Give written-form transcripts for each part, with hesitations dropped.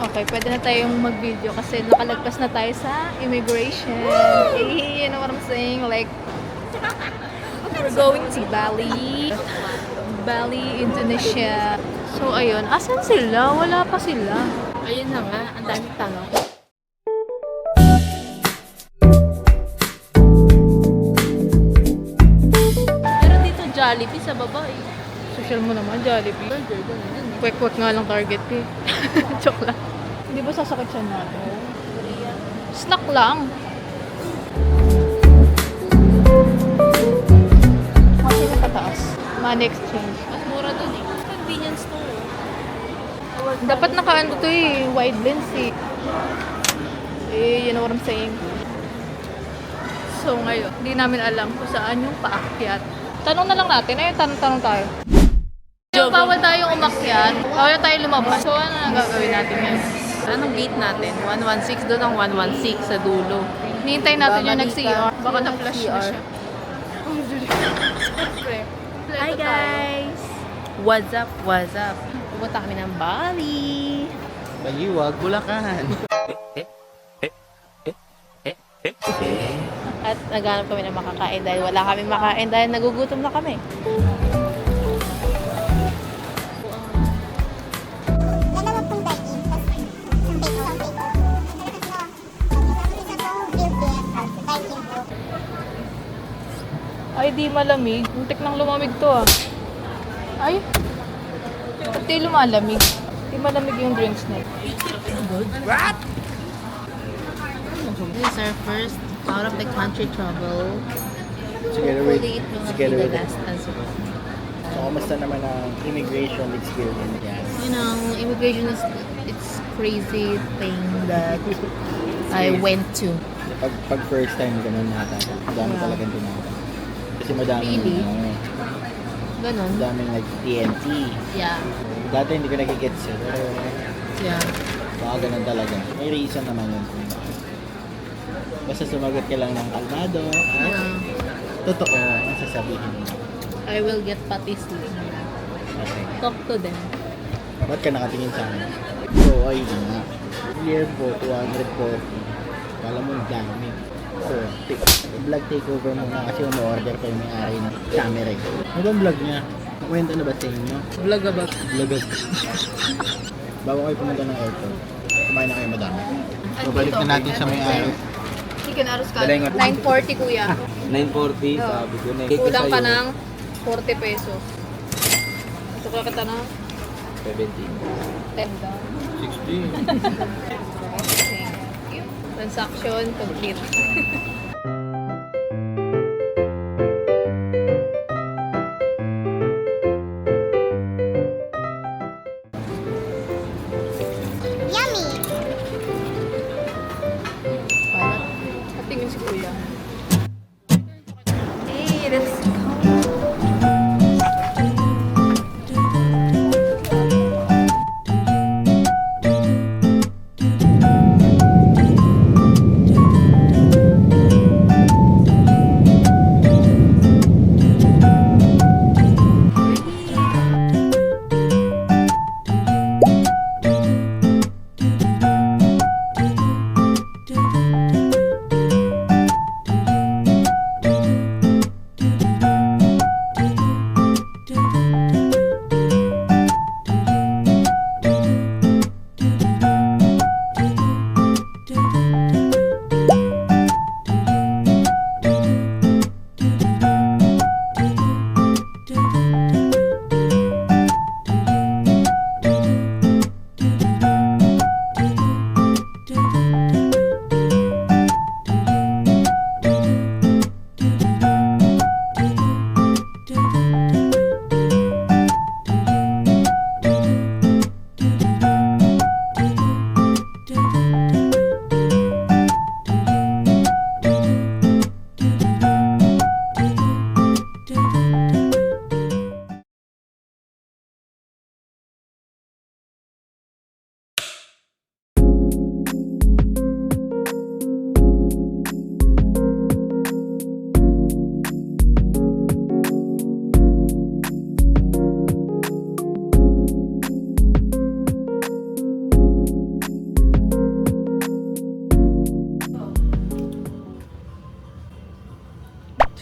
Okay, pwede na tayong mag-video kasi nakalagpas na tayo sa immigration. You know what I'm saying? Like, we're going to Bali. Bali, Indonesia. So, ayun. Asan sila? Wala pa sila. Ayun na nga, ang daming tanong. Pero dito Jollibee sa baba eh. Social mo naman, Jollibee. Kwek-kwek nga lang target eh. Joke lang. Hindi ba sasakit siya natin? Snack lang. Kasi na pataas. Money exchange. Mas mura dun eh. Convenience store. Dapat nakaano to eh. Wide lens eh. You know what I'm saying? So ngayon, hindi namin alam kung saan yung paakyat. Tanong na lang natin. Ayun, tanong tayo. Bawal tayong umakyat. Bawal tayong lumabas. So ano ang gagawin natin ngayon? Anong gate natin? 116 doon ang 116 sa dulo. Hinihintay natin yung nag-CR. Baka na-flush na siya. Hi guys! What's up? What's up? Pupunta kami ng Bali. Baliwag, Bulacan. At naghanap kami ng makakain dahil wala kami makain dahil nagugutom na kami. Ay, di malamig. Muntik nang lumamig to ah. Ay! Ba't di lumalamig? Di malamig yung drinks na. What? This is our first out of the country travel. Together with, Hopefully it will not be together the with, last as well. so, kamusta naman ang immigration experience? Yes. You know, immigration is it's crazy thing that I went to. Pag first time, ganun nata. Madami Yeah. talagang dumata. Kasi madaming, Really? Ganon. madaming like TNT. Yeah. Dati hindi ko nagigets eh. Pero Yeah. baka ganun talaga. May reason naman yun kung bakit. Basta sumagot ka lang ng kalmado at Yeah. totoo ang sasabihin mo. I will get patis later. Okay. Talk to them. Ba't ka nakatingin sa akin? So, ayun na nga. Clear po, 240. Kala mo ang dami. So, vlog takeover muna kasi umorder ko yung may-ari ng camera. Ano bang vlog niya? Kwento na ba sa inyo? Vlog about. Vlog. Bago kayo pumunta ng airport, kumain na kayo madami. Babalik na natin sa may-ari. Chicken arroz ka. Dalay nga. 940 kuya. 940, Oo. sabi ko na. Kulang ka ng 40 pesos. Ito ko kita na 70. 10 daw. 60. Transaction complete. Patingin si kuya. Hey, let's go.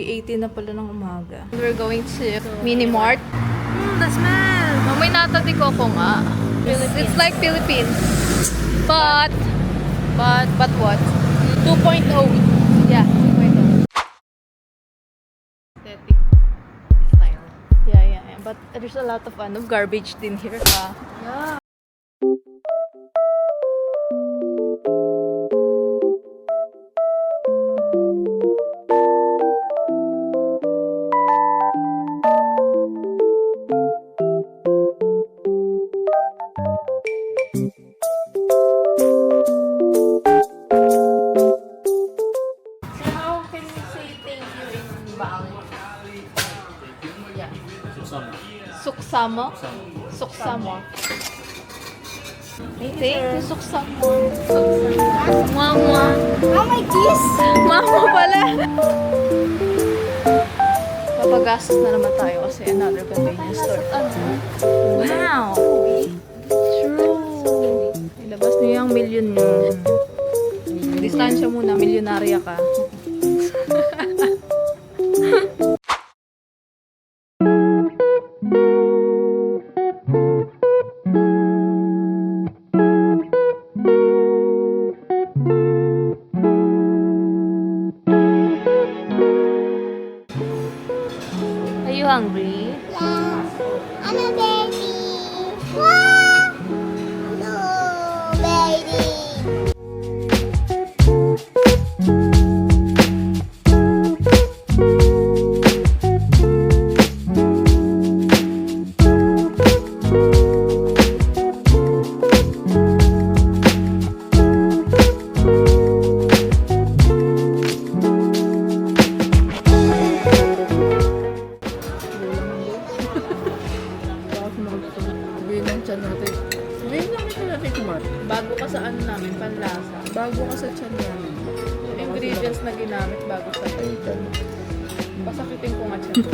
3:18 na pala ng umaga. We're going to Mini Mart. The smell! May natati ko nga. It's like Philippines. But what? 2.0. Yeah, 2.0. Aesthetic style. Yeah. But there's a lot of garbage din here. Yeah. So how can you say thank you in Bali? Yeah. Suksamo? Suksamo. Thank you, Suksamo. Mama. Oh my kiss! Mama pala. Papagastos na naman tayo kasi another convenience store. Wow! True. Ilabas niyo yung million niyo. Distansya muna, milyonarya ka. Are you hungry? I'm a baby. What? No, baby. Bago ka sa ano namin, panlasa. Bago ka sa tiyan namin. Yung ingredients na ginamit bago sa tiyan. Pasakitin ko nga tiyan.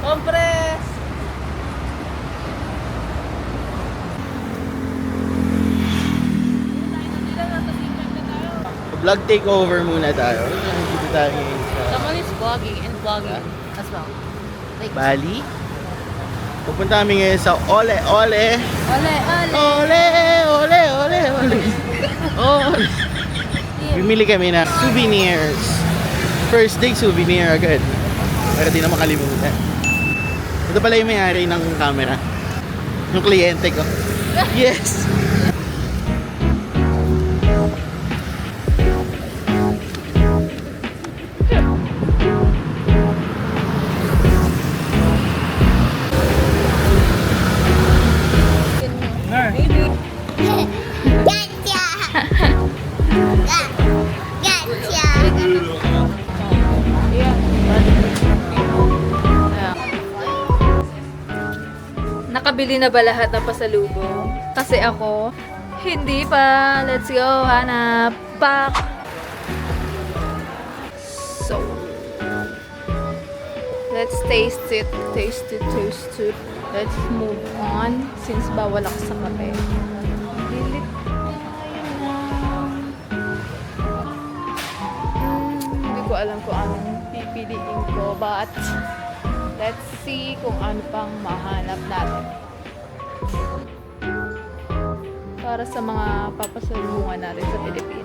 Compres! Vlog takeover muna tayo. Dito tayo ngayon sa Someone is vlogging and vlogging as well. Like, Bali. Pupunta kami ngayon sa Ole Ole. ole, ole! Ole, ole, ole, ole. Ole. Bumili kami ng souvenirs. First day souvenir agad. Para di na makalimutan. Ito pala yung may-ari ng camera. Yung kliyente ko. Yes! Gotcha. Gotcha. Nakabili na ba lahat ng pasalubong? Kasi ako, hindi pa. Let's go, hanap. Back. So, let's taste it. Taste it, taste it. Let's move on. Since bawal ako sa kape. Pilit tayo na. Hindi ko alam kung anong pipiliin ko. But, let's see kung ano pang mahanap natin. Para sa mga papasalubungan natin sa Pilipinas.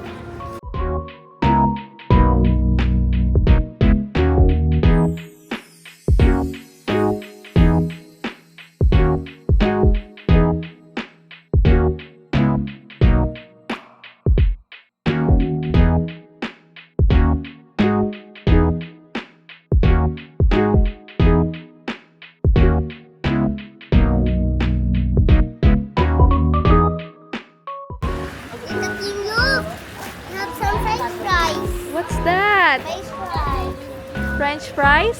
fries?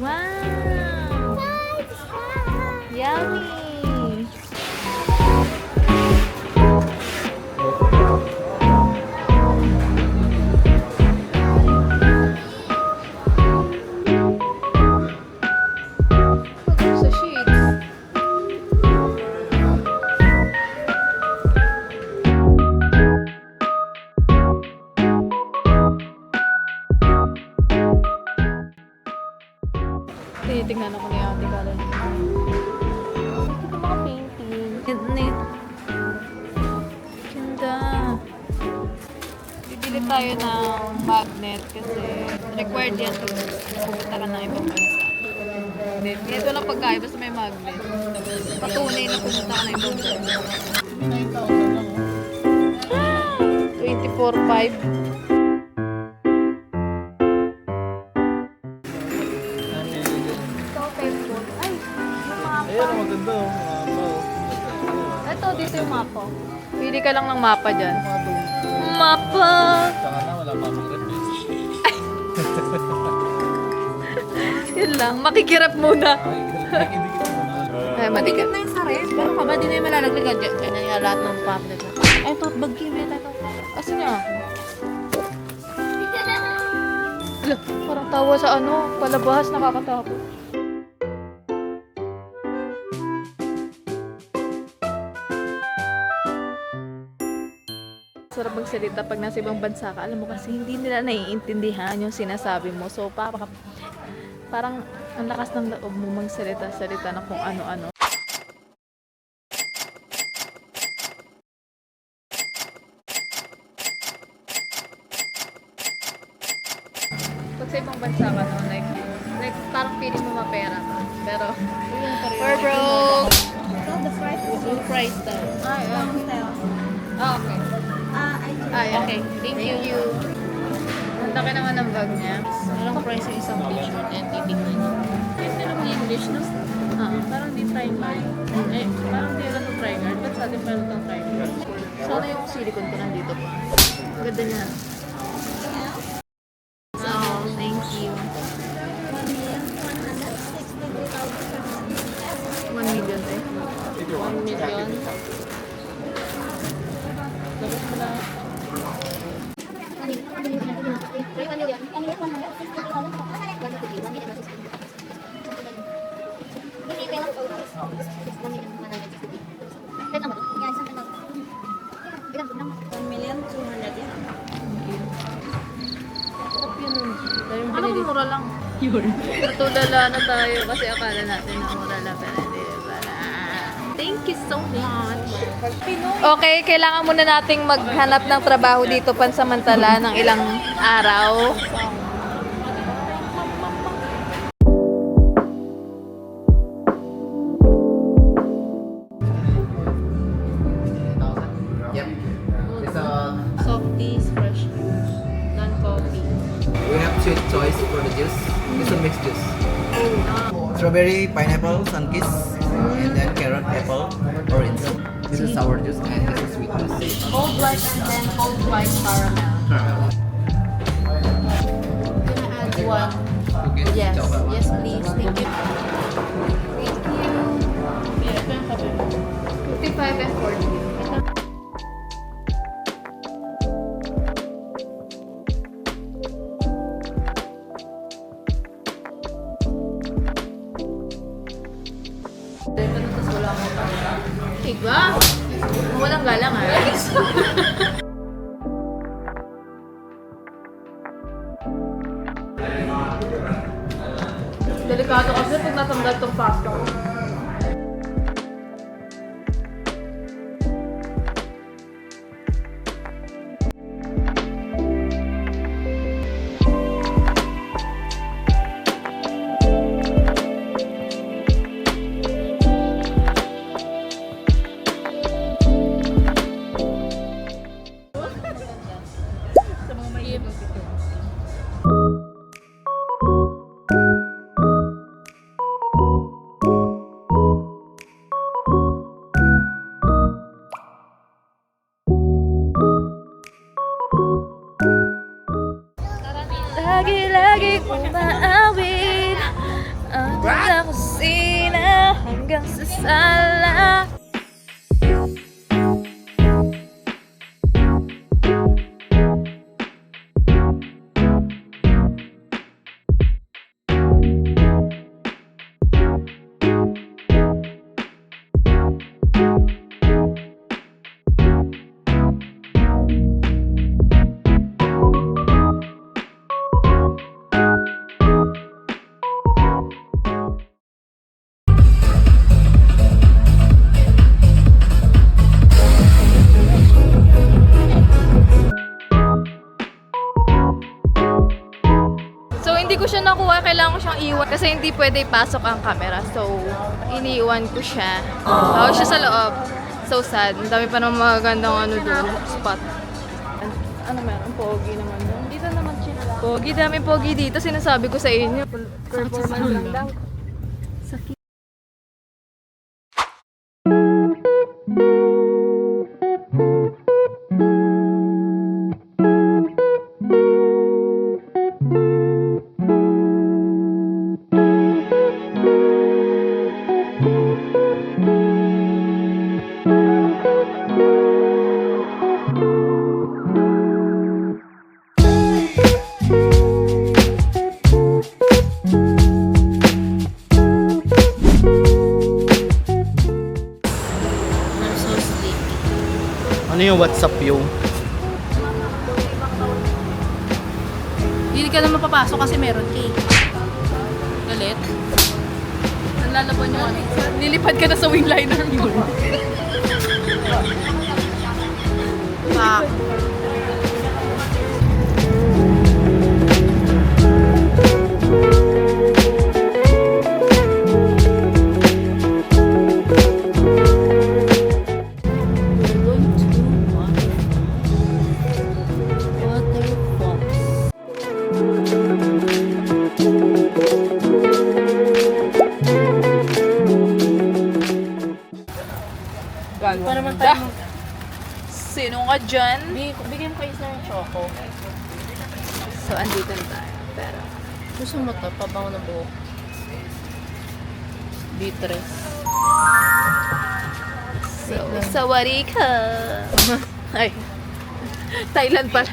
Wow! Yummy! Sa sheets. Tinitingnan ako ni Ate Kala naman. Ito mga painting. Neat. Ganda. Bibili tayo ng magnet kasi required yan pag pupunta ka ng ibang bansa. Hindi, ito lang pagkain basta may magnet. Patunay na pupunta ka ng ibang bansa. 24.5. Ayun, maganda. Ito, dito yung mapa. Pili ka lang ng mapa dyan. Mapa! Saka na, wala pa akong rep. Yun lang, makikirap muna. Ay, matigat. Na yung sa rin. Pero ka ba, di na yung malalaglag dyan. Ganyan yung lahat ng public. Ay, tote bag game ito. Asan niya? Ala, parang tawa sa ano, palabas, nakakatakot. Sarap magsalita pag nasa ibang bansa ka. Alam mo kasi hindi nila naiintindihan yung sinasabi mo. So, parang ang lakas ng loob mo magsalita-salita na kung ano-ano. Pag sa ibang bansa ka, no, like parang feeling mo mapera ka. Pero, we're broke. Full price daw. Ah, okay. Ay, okay. Thank you. Ang laki naman ng bag niya. Walang price yung isang t-shirt and titignan niyo. Hindi lang English, no? Parang di try-guard. Eh, parang di lang try-guard. Ba't sa atin parang itong try-guard? Sana yung silicone ko nandito pa. Ang ganda niya. Oh, thank you. 1 million eh. 1 million. Tapos pala. Ano kung mura lang? Yun. Natulala na tayo kasi akala natin na mura lang pero hindi pala. Thank you so much. Okay, kailangan muna nating maghanap ng trabaho dito pansamantala ng ilang araw. Yep. It's a... Soft teas, fresh juice, non-coffee. We have sweet choice for the juice. This is a mixed juice. Strawberry, pineapple, sun-kiss, and then carrot, apple, orange. This is sour juice and this is sweet juice. Cold white and then cold white caramel. Caramel. Can I add one? Okay. Yes. Chocolate. Yes, please. Thank you. Thank you. Yeah, ito yung sabi mo. 55 and 40. Iba? Walang galang ha. Delikado kasi pag natanggal tong pasta ko. sa sala. So, hindi ko siya nakuha. Kailangan ko siyang iwan kasi hindi pwede ipasok ang camera. So, iniiwan ko siya. Ako siya sa loob. So sad. Ang dami pa ng magagandang ano doon, spot. Ano meron? Pogi naman doon. Dito naman siya. Pogi, daming pogi dito. Sinasabi ko sa inyo. Performance lang. I'm so sleepy. Ano yung WhatsApp yung? Hindi ka na mapapasok kasi meron cake. Galit? Nalalaban yung ano. Nilipad ka na sa wingliner mo. Pak. Pa naman tayo. Sino ka dyan? Bigyan ko isa ng choco. So, andito na tayo. Pero, Gusto mo to? Pabango na buhok. Beatrice. so, sawari ka. Ay, Thailand pala.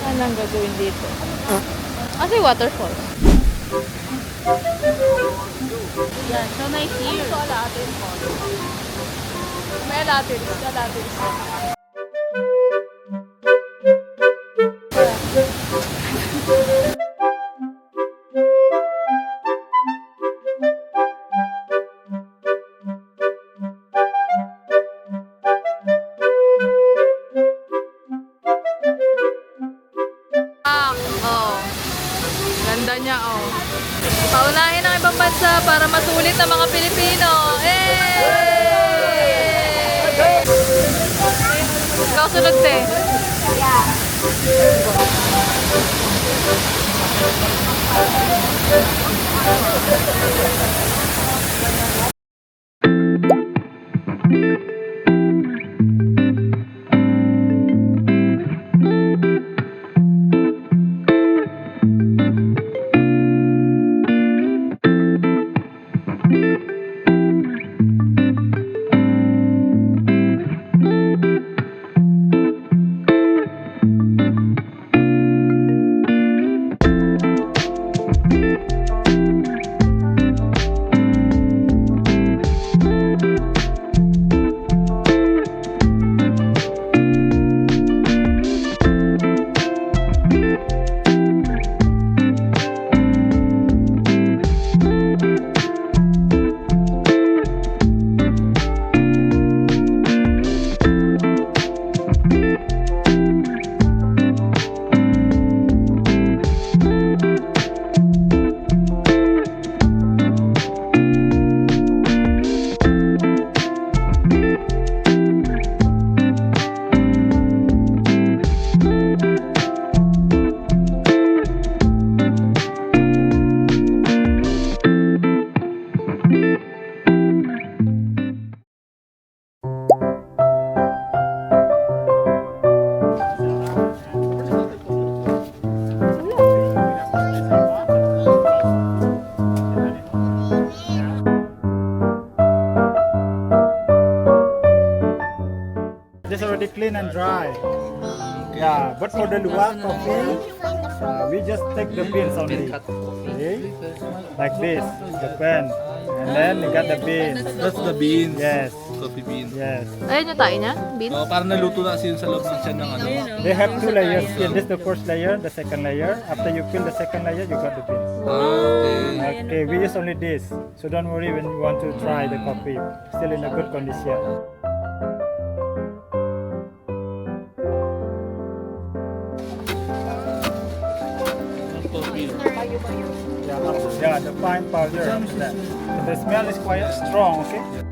Anong gagawin dito? Kasi waterfall. Yeah, so nice here. May Aladdin. Ganda niya, oh. Paunahin ang ibang bansa para masulit ang mga Pilipino. Ikaw sunod, te. This already clean and dry. Yeah, but for the luwak coffee, we just take the beans only. Okay? Like this, the pen. And then you got the beans. That's the beans. Yes, Coffee beans. yes. Ayun yung tayo niya, beans. Oh, parang naluto na kasi yun sa loob ng tiyan ng ano. They have two layers. Yeah, this is the first layer, the second layer. After you fill the second layer, you got the beans. Okay. Okay, we use only this. So don't worry when you want to try the coffee. Still in a good condition. Coffee. Yeah, the fine powder. The smell is quite strong, okay?